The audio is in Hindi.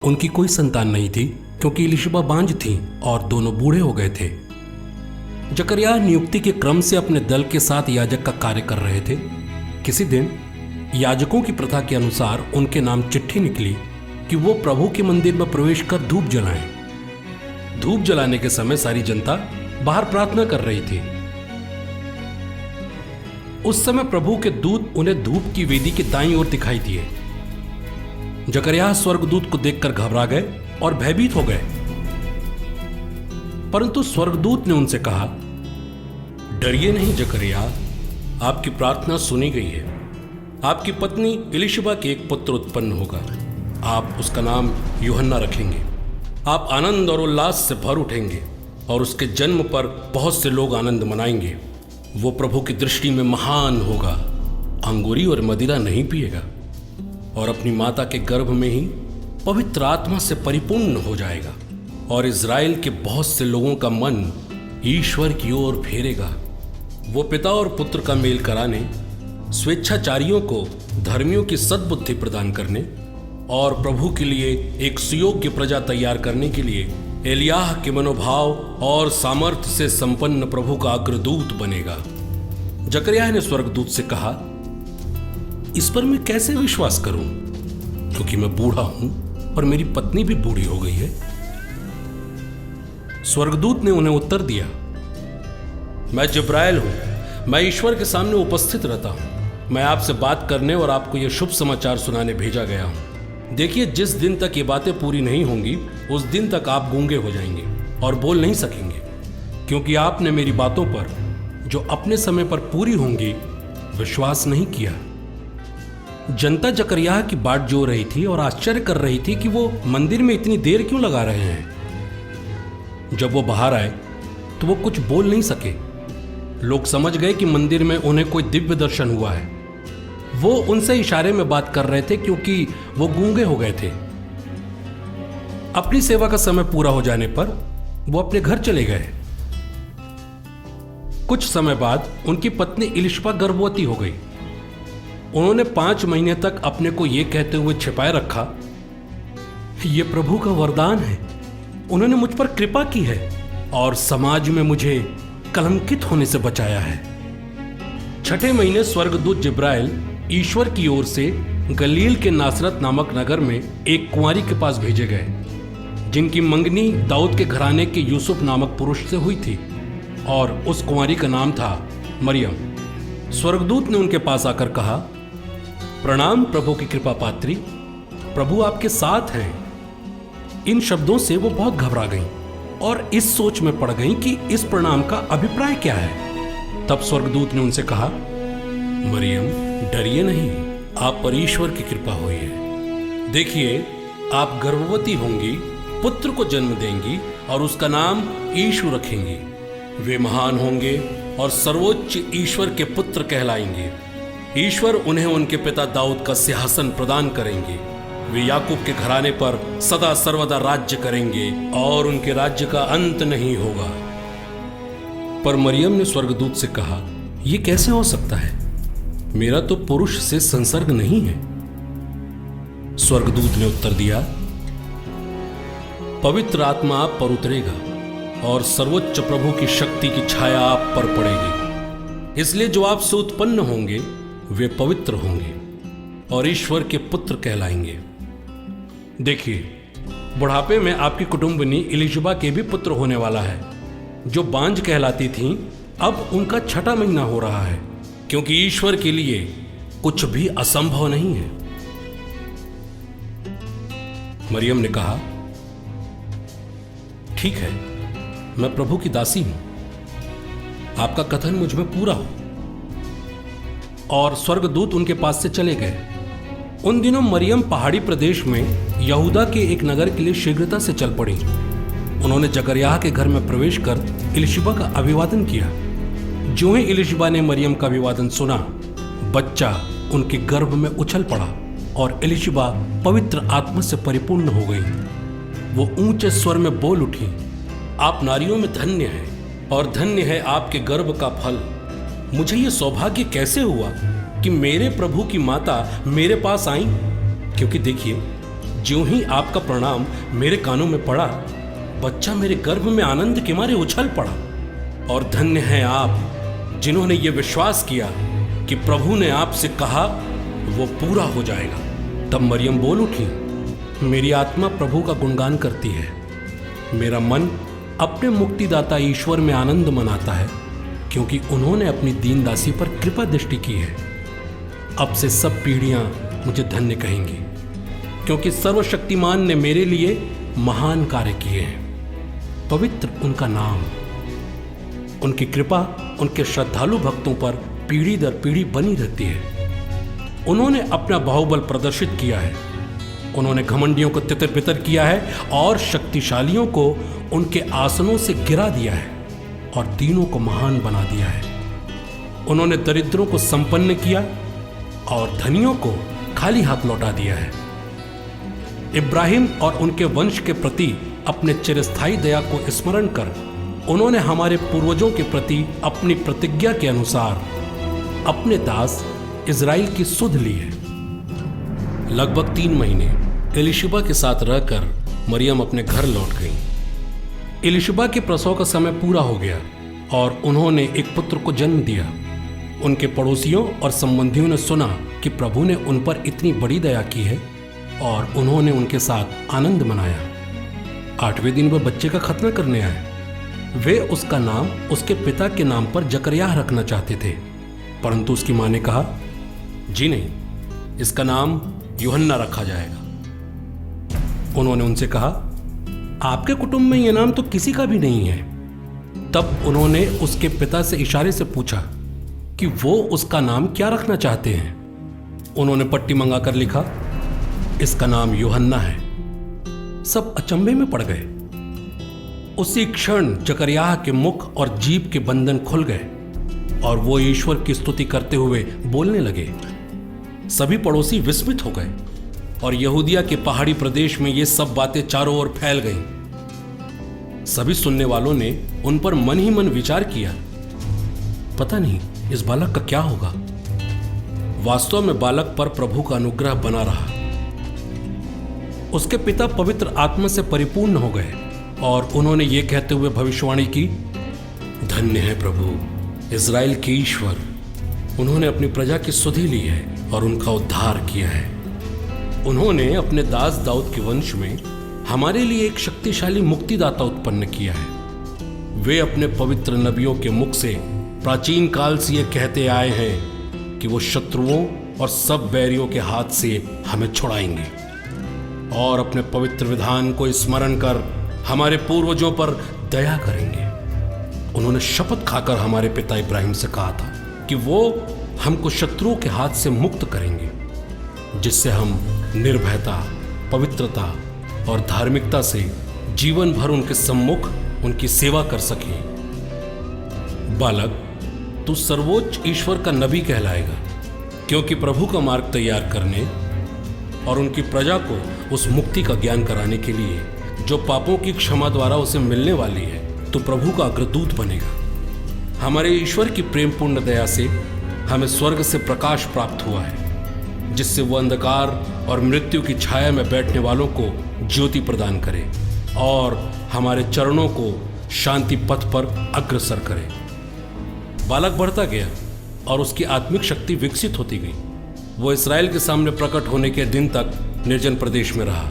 उनकी कोई संतान नहीं थी क्योंकि इलिशबा बांझ थी और दोनों बूढ़े हो गए थे। जकरिया नियुक्ति के क्रम से अपने दल के साथ याजक का कार्य कर रहे थे। किसी दिन याजकों की प्रथा के अनुसार उनके नाम चिट्ठी निकली कि वो प्रभु के मंदिर में प्रवेश कर धूप जलाएं। धूप जलाने के समय सारी जनता बाहर प्रार्थना कर रही थी। उस समय प्रभु के दूत उन्हें धूप की वेदी के दाईं ओर दिखाई दिए। जकरिया स्वर्गदूत को देखकर घबरा गए और भयभीत हो गए, परंतु स्वर्गदूत ने उनसे कहा, डरिए नहीं जकरिया, आपकी प्रार्थना सुनी गई है। आपकी पत्नी इलिशबा के एक पुत्र उत्पन्न होगा। आप उसका नाम यूहन्ना रखेंगे। आप आनंद और उल्लास से भर उठेंगे और उसके जन्म पर बहुत से लोग आनंद मनाएंगे। वो प्रभु की दृष्टि में महान होगा, अंगूरी और मदिरा नहीं पिएगा और अपनी माता के गर्भ में ही पवित्र आत्मा से परिपूर्ण हो जाएगा और इज़राइल के बहुत से लोगों का मन ईश्वर की ओर फेरेगा। वो पिता और पुत्र का मेल कराने, स्वेच्छाचारियों को धर्मियों की सद्बुद्धि प्रदान करने और प्रभु के लिए एक सुयोग्य प्रजा तैयार करने के लिए एलियाह के मनोभाव और सामर्थ्य से संपन्न प्रभु का अग्रदूत बनेगा। जकरिया ने स्वर्गदूत से कहा, इस पर मैं कैसे विश्वास करूं, क्योंकि मैं बूढ़ा हूं और मेरी पत्नी भी बूढ़ी हो गई है। स्वर्गदूत ने उन्हें उत्तर दिया, मैं जिब्राइल हूं, मैं ईश्वर के सामने उपस्थित रहता हूं। मैं आपसे बात करने और आपको यह शुभ समाचार सुनाने भेजा गया हूं। देखिए, जिस दिन तक ये बातें पूरी नहीं होंगी उस दिन तक आप गूंगे हो जाएंगे और बोल नहीं सकेंगे, क्योंकि आपने मेरी बातों पर जो अपने समय पर पूरी होंगी विश्वास नहीं किया। जनता जकरिया की बाट जो रही थी और आश्चर्य कर रही थी कि वो मंदिर में इतनी देर क्यों लगा रहे हैं। जब वो बाहर आए तो वो कुछ बोल नहीं सके। लोग समझ गए कि मंदिर में उन्हें कोई दिव्य दर्शन हुआ है। वो उनसे इशारे में बात कर रहे थे क्योंकि वो गूंगे हो गए थे। अपनी सेवा का समय पूरा हो जाने पर वो अपने घर चले गए। कुछ समय बाद उनकी पत्नी इलिशबा गर्भवती हो गई। उन्होंने 5 महीने तक अपने को यह कहते हुए छिपाए रखा, यह प्रभु का वरदान है, उन्होंने मुझ पर कृपा की है और समाज में मुझे कलंकित होने से बचाया है। 6ठे महीने स्वर्गदूत जिब्राइल ईश्वर की ओर से गलील के नासरत नामक नगर में एक कुंवारी के पास भेजे गए, जिनकी मंगनी दाऊद के घराने के यूसुफ नामक पुरुष से हुई थी और उस कुंवारी का नाम था मरियम। स्वर्गदूत ने उनके पास आकर कहा, प्रणाम प्रभु की कृपा पात्री, प्रभु आपके साथ हैं। इन शब्दों से वो बहुत घबरा गईं और इस सोच में पड़ गईं कि इस प्रणाम का अभिप्राय क्या है। तब स्वर्गदूत ने उनसे कहा, मरियम, डरिए नहीं, आप पर ईश्वर की कृपा हुई है। देखिए, आप गर्भवती होंगी, पुत्र को जन्म देंगी और उसका नाम यीशु रखेंगी। वे महान होंगे और सर्वोच्च ईश्वर के पुत्र कहलाएंगे। ईश्वर उन्हें उनके पिता दाऊद का सिंहासन प्रदान करेंगे। वे याकूब के घराने पर सदा सर्वदा राज्य करेंगे और उनके राज्य का अंत नहीं होगा। पर मरियम ने स्वर्गदूत से कहा, यह कैसे हो सकता है? मेरा तो पुरुष से संसर्ग नहीं है। स्वर्गदूत ने उत्तर दिया, पवित्र आत्मा आप पर उतरेगा और सर्वोच्च प्रभु की शक्ति की छाया आप पर पड़ेगी। इसलिए जो आपसे उत्पन्न होंगे वे पवित्र होंगे और ईश्वर के पुत्र कहलाएंगे। देखिए, बुढ़ापे में आपकी कुटुंबनी इलिशबा के भी पुत्र होने वाला है। जो बांझ कहलाती थीं, अब उनका 6ठा महीना हो रहा है, क्योंकि ईश्वर के लिए कुछ भी असंभव नहीं है। मरियम ने कहा, ठीक है, मैं प्रभु की दासी हूं, आपका कथन मुझ में पूरा हो। और स्वर्गदूत उनके पास से चले गए। उन दिनों मरियम पहाड़ी प्रदेश में यहूदा के एक नगर के लिए शीघ्रता से चल पड़ी। उन्होंने जकरिया के घर में प्रवेश कर इलिशबा का अभिवादन किया। जो ही इलिशबा ने मरियम का अभिवादन सुना, बच्चा उनके गर्भ में उछल पड़ा और इलिशबा पवित्र आत्मा से परिपूर्ण हो गई। वो ऊंचे स्वर में बोल उठी, आप नारियों में धन्य हैं और धन्य है आपके गर्भ का फल। मुझे ये सौभाग्य कैसे हुआ कि मेरे प्रभु की माता मेरे पास आई? क्योंकि देखिए, ज्यों ही आपका प्रणाम मेरे कानों में पड़ा, बच्चा मेरे गर्भ में आनंद के मारे उछल पड़ा। और धन्य हैं आप जिन्होंने ये विश्वास किया कि प्रभु ने आपसे कहा वो पूरा हो जाएगा। तब मरियम बोल उठी, मेरी आत्मा प्रभु का गुणगान करती है, मेरा मन अपने मुक्तिदाता ईश्वर में आनंद मनाता है, क्योंकि उन्होंने अपनी दीन दासी पर कृपा दृष्टि की है। अब से सब पीढ़ियां मुझे धन्य कहेंगी, क्योंकि सर्वशक्तिमान ने मेरे लिए महान कार्य किए हैं। पवित्र उनका नाम। उनकी कृपा उनके श्रद्धालु भक्तों पर पीढ़ी दर पीढ़ी बनी रहती है। उन्होंने अपना बाहुबल प्रदर्शित किया है, उन्होंने घमंडियों को तितर बितर किया है और शक्तिशालियों को उनके आसनों से गिरा दिया है और दीनों को महान बना दिया है। उन्होंने दरिद्रों को संपन्न किया और धनियों को खाली हाथ लौटा दिया है। इब्राहिम और उनके वंश के प्रति अपने चिरस्थायी दया को स्मरण कर उन्होंने हमारे पूर्वजों के प्रति अपनी प्रतिज्ञा के अनुसार अपने दास इज़राइल की सुध ली है। लगभग 3 महीने एलिशबा के साथ रहकर मरियम अपने घर लौट गई। एलिशबा के प्रसव का समय पूरा हो गया और उन्होंने एक पुत्र को जन्म दिया। उनके पड़ोसियों और संबंधियों ने सुना कि प्रभु ने उन पर इतनी बड़ी दया की है और उन्होंने उनके साथ आनंद मनाया। 8वें दिन वह बच्चे का खतना करने आए। वे उसका नाम उसके पिता के नाम पर जकरयाह रखना चाहते थे, परंतु उसकी मां ने कहा, जी नहीं, इसका नाम यूहन्ना रखा जाएगा। उन्होंने उनसे कहा, आपके कुटुंब में यह नाम तो किसी का भी नहीं है। तब उन्होंने उसके पिता से इशारे से पूछा कि वो उसका नाम क्या रखना चाहते हैं। उन्होंने पट्टी मंगाकर लिखा, इसका नाम यूहन्ना है। सब अचंभे में पड़ गए। उसी क्षण जकरयाह के मुख और जीभ के बंधन खुल गए और वो ईश्वर की स्तुति करते हुए बोलने लगे। सभी पड़ोसी विस्मित हो गए और यहूदिया के पहाड़ी प्रदेश में ये सब बातें चारों ओर फैल गईं। सभी सुनने वालों ने उन पर मन ही मन विचार किया, पता नहीं इस बालक का क्या होगा। वास्तव में बालक पर प्रभु का अनुग्रह बना रहा। उसके पिता पवित्र आत्मा से परिपूर्ण हो गए और उन्होंने ये कहते हुए भविष्यवाणी की, धन्य है प्रभु इज़राइल के ईश्वर, उन्होंने अपनी प्रजा की सुधि ली है और उनका उद्धार किया है। उन्होंने अपने दास दाऊद के वंश में हमारे लिए एक शक्तिशाली मुक्तिदाता उत्पन्न किया है। वे अपने पवित्र नबियों के मुख से प्राचीन काल से ये कहते आए हैं कि वो शत्रुओं और सब बैरियों के हाथ से हमें छुड़ाएंगे और अपने पवित्र विधान को स्मरण कर हमारे पूर्वजों पर दया करेंगे। उन्होंने शपथ खाकर हमारे पिता इब्राहिम से कहा था कि वो हमको शत्रुओं के हाथ से मुक्त करेंगे, जिससे हम निर्भयता, पवित्रता और धार्मिकता से जीवन भर उनके सम्मुख उनकी सेवा कर सकें। बालक, तू सर्वोच्च ईश्वर का नबी कहलाएगा, क्योंकि प्रभु का मार्ग तैयार करने और उनकी प्रजा को उस मुक्ति का ज्ञान कराने के लिए जो पापों की क्षमा द्वारा उसे मिलने वाली है, तो प्रभु का अग्रदूत बनेगा। हमारे ईश्वर की प्रेमपूर्ण दया से हमें स्वर्ग से प्रकाश प्राप्त हुआ है, जिससे वो अंधकार और मृत्यु की छाया में बैठने वालों को ज्योति प्रदान करे और हमारे चरणों को शांति पथ पर अग्रसर करे। बालक बढ़ता गया और उसकी आत्मिक शक्ति विकसित होती गई। वो इस्राएल के सामने प्रकट होने के दिन तक निर्जन प्रदेश में रहा।